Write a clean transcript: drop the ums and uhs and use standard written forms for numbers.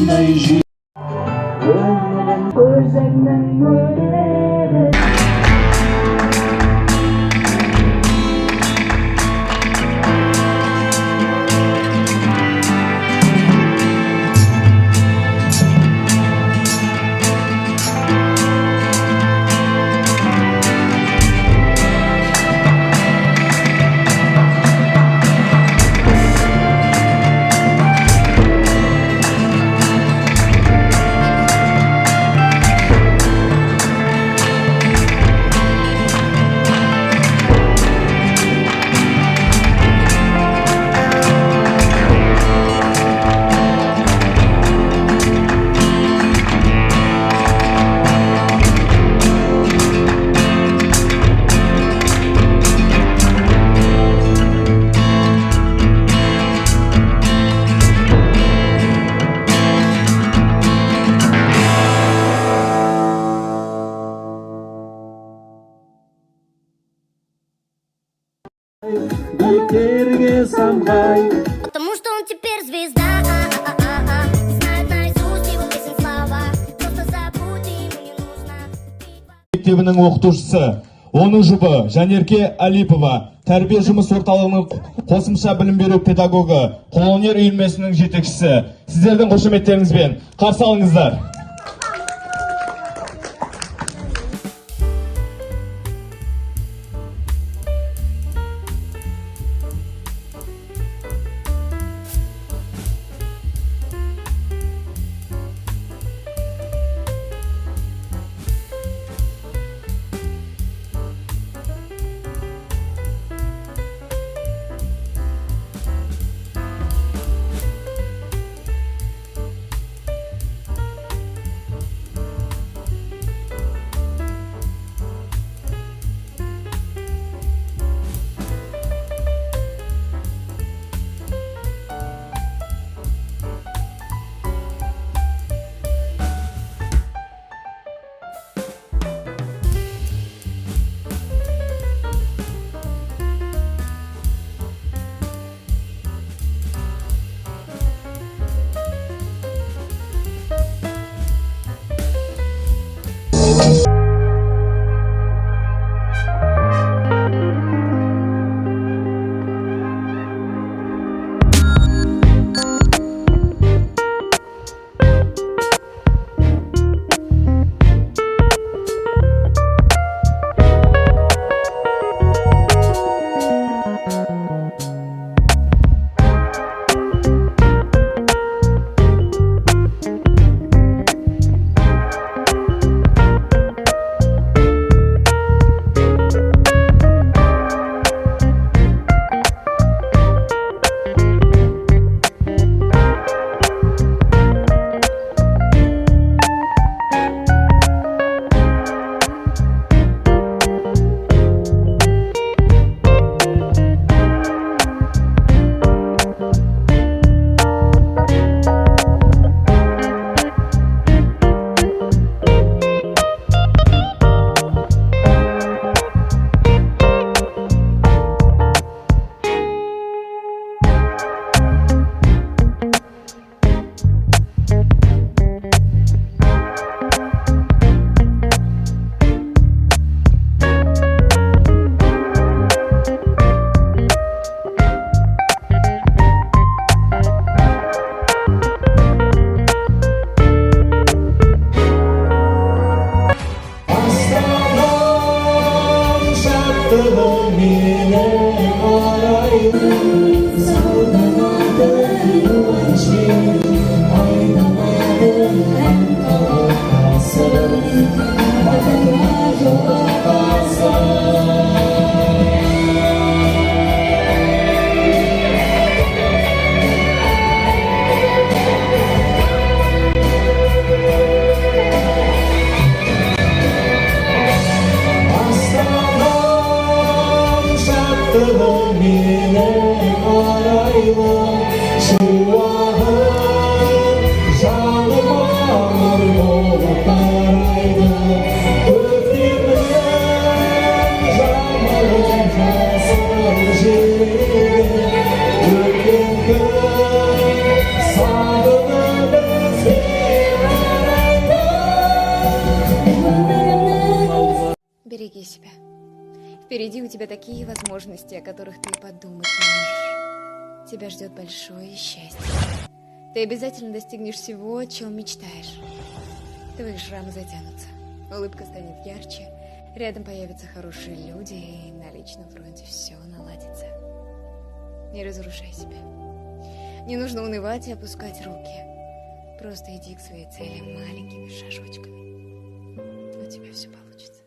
қандай Бәйтерекке самғай. Потому что он теперь звезда. Знает наизусть его песен слова. Просто забудь, ему не нужно. Мектебінің оқытушысы, оның жұбы Жанерке Алипова, тәрбие жұмыс орталығының қосымша білім беру педагогы, қолөнер үйірмесінің жетекшісі. Сіздердің қошеметтеріңізбен қарсы алыңыздар. Впереди у тебя такие возможности, о которых ты и подумать не можешь. Тебя ждет большое счастье. Ты обязательно достигнешь всего, о чем мечтаешь. Твои шрамы затянутся, улыбка станет ярче, рядом появятся хорошие люди, и на личном фронте все наладится. Не разрушай себя. Не нужно унывать и опускать руки. Просто иди к своей цели маленькими шажочками. У тебя все получится.